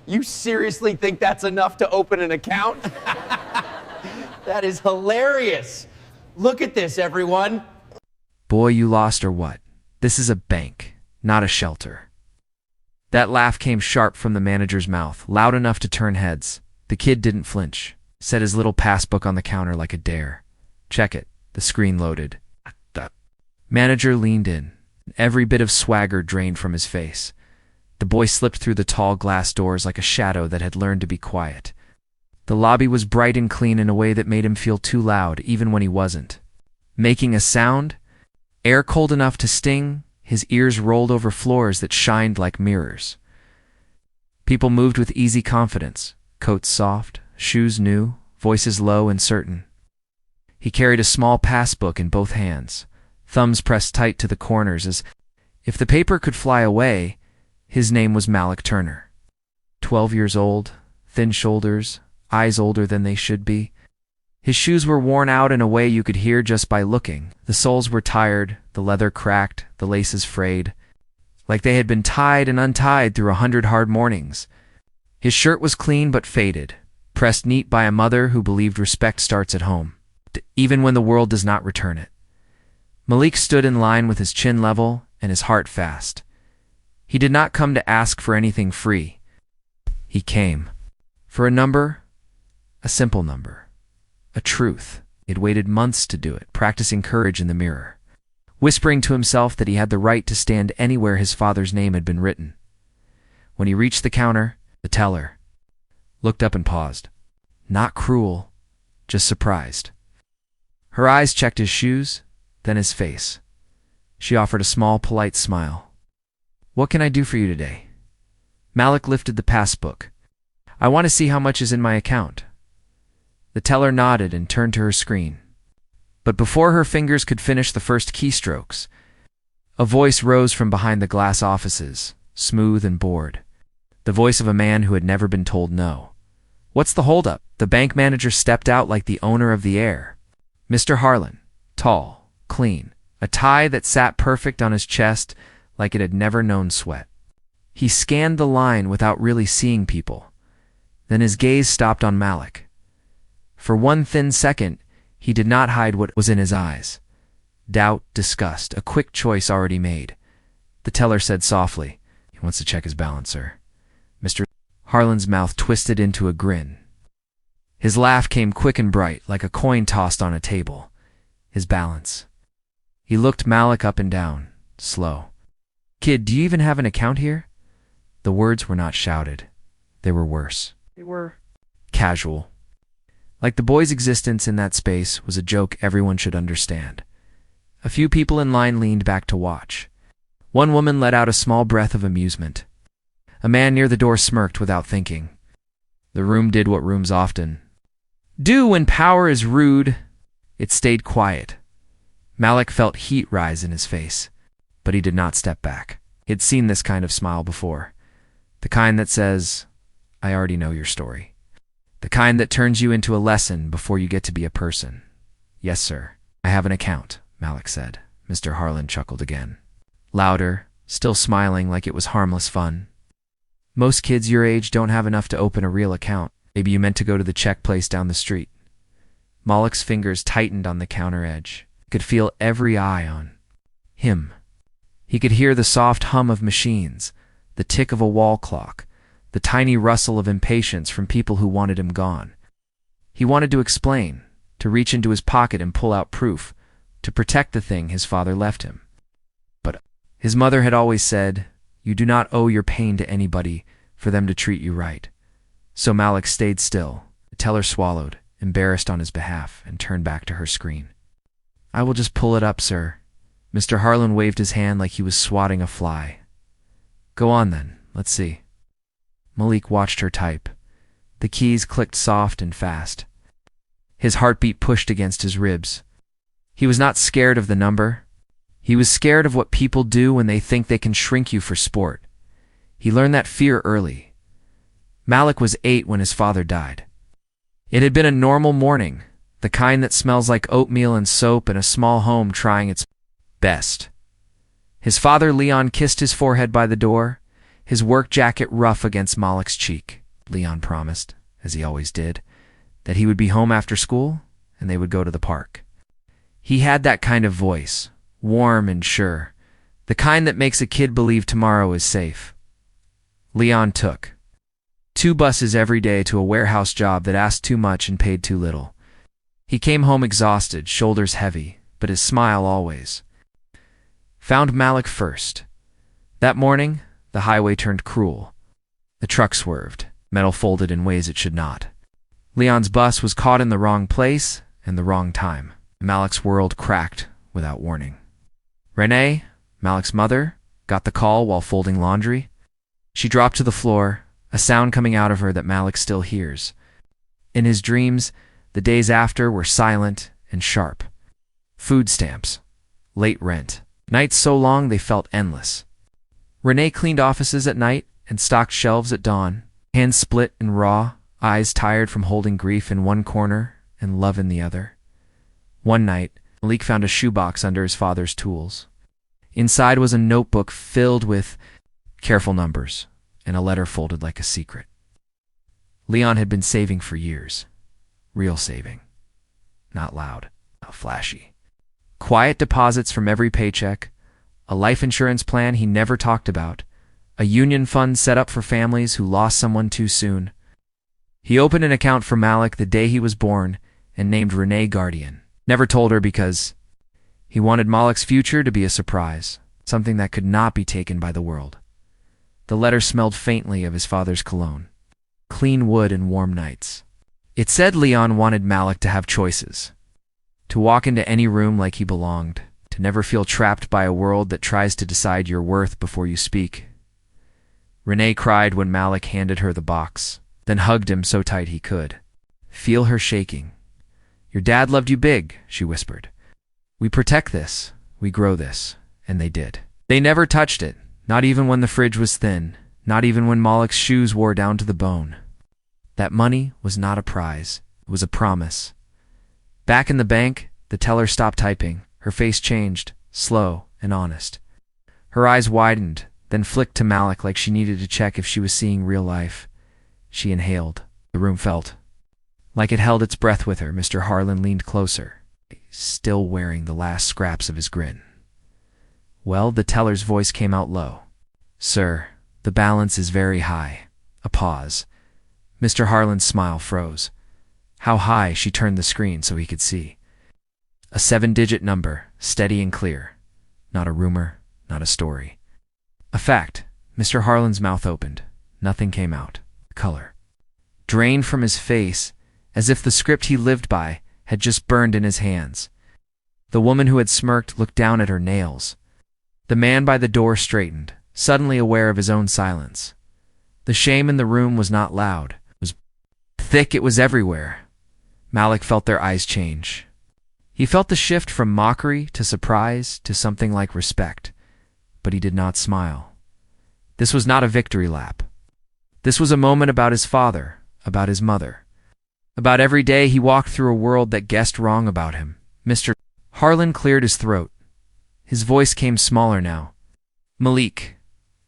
You seriously think that's enough to open an account? That is hilarious. Look at this, everyone. Boy, you lost or what? This is a bank, not a shelter. That laugh came sharp from the manager's mouth, loud enough to turn heads. The kid didn't flinch, set his little passbook on the counter like a dare. Check it. The screen loaded. The manager leaned in. Every bit of swagger drained from his face. The boy slipped through the tall glass doors like a shadow that had learned to be quiet. The lobby was bright and clean in a way that made him feel too loud, even when he wasn't making a sound. Air cold enough to sting, his ears rolled over floors that shined like mirrors. People moved with easy confidence, coats soft, shoes new, voices low and certain. He carried a small passbook in both hands, thumbs pressed tight to the corners as if the paper could fly away. His name was Malik Turner. 12 years old, thin shoulders, eyes older than they should be. His shoes were worn out in a way you could hear just by looking. The soles were tired, the leather cracked, the laces frayed, like they had been tied and untied through 100 hard mornings. His shirt was clean but faded, pressed neat by a mother who believed respect starts at home, even when the world does not return it. Malik stood in line with his chin level and his heart fast. He did not come to ask for anything free. He came for a number, a simple number. A truth. He'd waited months to do it, practicing courage in the mirror, whispering to himself that he had the right to stand anywhere his father's name had been written. When he reached the counter, the teller looked up and paused. Not cruel, just surprised. Her eyes checked his shoes, then his face. She offered a small, polite smile. "What can I do for you today?" Malik lifted the passbook. "I want to see how much is in my account." The teller nodded and turned to her screen. But before her fingers could finish the first keystrokes, a voice rose from behind the glass offices, smooth and bored. The voice of a man who had never been told no. "What's the holdup?" The bank manager stepped out like the owner of the air. Mr. Harlan, tall, clean, a tie that sat perfect on his chest like it had never known sweat. He scanned the line without really seeing people. Then his gaze stopped on Malik. For one thin second, he did not hide what was in his eyes. Doubt, disgust, a quick choice already made. The teller said softly, "He wants to check his balance, sir." Mr. Harlan's mouth twisted into a grin. His laugh came quick and bright, like a coin tossed on a table. His balance. He looked Malik up and down, slow. "Kid, do you even have an account here?" The words were not shouted. They were worse. They were casual. Like the boy's existence in that space was a joke everyone should understand. A few people in line leaned back to watch. One woman let out a small breath of amusement. A man near the door smirked without thinking. The room did what rooms often do when power is rude. It stayed quiet. Malik felt heat rise in his face, but he did not step back. He'd seen this kind of smile before. The kind that says, "I already know your story." The kind that turns you into a lesson before you get to be a person. "Yes, sir. I have an account," Malik said. Mr. Harlan chuckled again. Louder, still smiling like it was harmless fun. "Most kids your age don't have enough to open a real account. Maybe you meant to go to the check place down the street." Malik's fingers tightened on the counter edge. He could feel every eye on him. He could hear the soft hum of machines, the tick of a wall clock, the tiny rustle of impatience from people who wanted him gone. He wanted to explain, to reach into his pocket and pull out proof, to protect the thing his father left him. But his mother had always said, "You do not owe your pain to anybody for them to treat you right." So Malik stayed still. The teller swallowed, embarrassed on his behalf, and turned back to her screen. "I will just pull it up, sir." Mr. Harlan waved his hand like he was swatting a fly. "Go on then, let's see." Malik watched her type. The keys clicked soft and fast. His heartbeat pushed against his ribs. He was not scared of the number. He was scared of what people do when they think they can shrink you for sport. He learned that fear early. Malik was 8 when his father died. It had been a normal morning, the kind that smells like oatmeal and soap in a small home trying its best. His father Leon kissed his forehead by the door, his work jacket rough against Malik's cheek. Leon promised, as he always did, that he would be home after school and they would go to the park. He had that kind of voice, warm and sure, the kind that makes a kid believe tomorrow is safe. Leon took 2 buses every day to a warehouse job that asked too much and paid too little. He came home exhausted, shoulders heavy, but his smile always. Found Malik first. That morning, the highway turned cruel. The truck swerved, metal folded in ways it should not. Leon's bus was caught in the wrong place and the wrong time. Malik's world cracked without warning. Renee, Malik's mother, got the call while folding laundry. She dropped to the floor, a sound coming out of her that Malik still hears. In his dreams, the days after were silent and sharp. Food stamps, late rent, nights so long they felt endless. Renee cleaned offices at night and stocked shelves at dawn, hands split and raw, eyes tired from holding grief in one corner and love in the other. One night, Malik found a shoebox under his father's tools. Inside was a notebook filled with careful numbers and a letter folded like a secret. Leon had been saving for years. Real saving. Not loud, not flashy. Quiet deposits from every paycheck, a life insurance plan he never talked about, a union fund set up for families who lost someone too soon. He opened an account for Malik the day he was born and named Renee guardian. Never told her because he wanted Malik's future to be a surprise, something that could not be taken by the world. The letter smelled faintly of his father's cologne, clean wood and warm nights. It said Leon wanted Malik to have choices, to walk into any room like he belonged, to never feel trapped by a world that tries to decide your worth before you speak. Renee cried when Malik handed her the box, then hugged him so tight he could feel her shaking. "Your dad loved you big," she whispered. "We protect this, we grow this," and they did. They never touched it, not even when the fridge was thin, not even when Malik's shoes wore down to the bone. That money was not a prize, it was a promise. Back in the bank, the teller stopped typing. Her face changed, slow and honest. Her eyes widened, then flicked to Malik like she needed to check if she was seeing real life. She inhaled. The room felt like it held its breath with her. Mr. Harlan leaned closer, still wearing the last scraps of his grin. "Well," the teller's voice came out low. "Sir, the balance is very high." A pause. Mr. Harlan's smile froze. How high? She turned the screen so he could see. A 7-digit number, steady and clear. Not a rumor, not a story. A fact. Mr. Harlan's mouth opened. Nothing came out. Color drained from his face, as if the script he lived by had just burned in his hands. The woman who had smirked looked down at her nails. The man by the door straightened, suddenly aware of his own silence. The shame in the room was not loud. It was thick, it was everywhere. Malik felt their eyes change. He felt the shift from mockery to surprise to something like respect, but he did not smile. This was not a victory lap. This was a moment about his father, about his mother, about every day he walked through a world that guessed wrong about him. Mr. Harlan cleared his throat. His voice came smaller now. "Malik,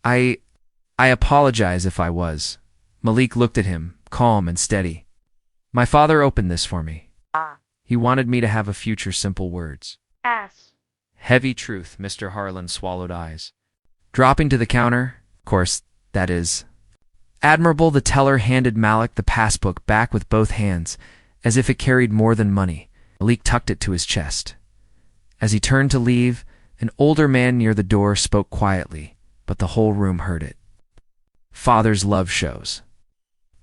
I apologize if I was." Malik looked at him, calm and steady. "My father opened this for me. He wanted me to have a future." Simple words. Heavy truth. Mr. Harlan swallowed eyes. Dropping to the counter, "Of course, that is admirable." The teller handed Malik the passbook back with both hands, as if it carried more than money. Malik tucked it to his chest. As he turned to leave, an older man near the door spoke quietly, but the whole room heard it. "Father's love shows.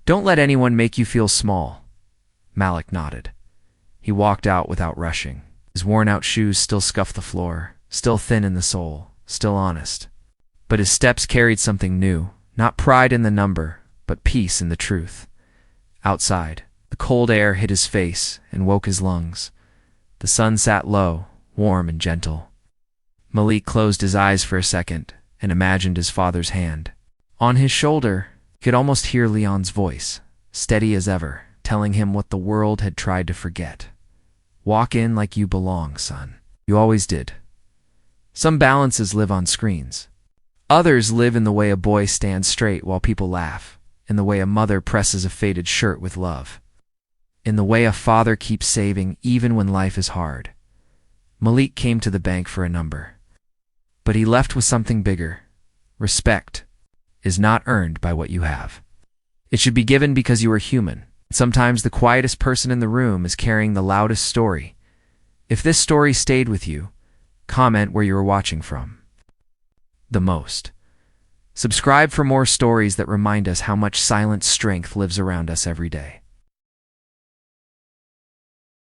Don't let anyone make you feel small." Malik nodded. He walked out without rushing. His worn-out shoes still scuffed the floor, still thin in the sole, still honest. But his steps carried something new, not pride in the number, but peace in the truth. Outside, the cold air hit his face and woke his lungs. The sun sat low, warm and gentle. Malik closed his eyes for a second and imagined his father's hand. On his shoulder, he could almost hear Leon's voice, steady as ever, telling him what the world had tried to forget. "Walk in like you belong, son. You always did. Some balances live on screens. Others live in the way a boy stands straight while people laugh, in the way a mother presses a faded shirt with love, in the way a father keeps saving even when life is hard. Malik came to the bank for a number, but he left with something bigger. Respect is not earned by what you have. It should be given because you are human. Sometimes the quietest person in the room is carrying the loudest story. If this story stayed with you, comment where you are watching from. The most. Subscribe for more stories that remind us how much silent strength lives around us every day.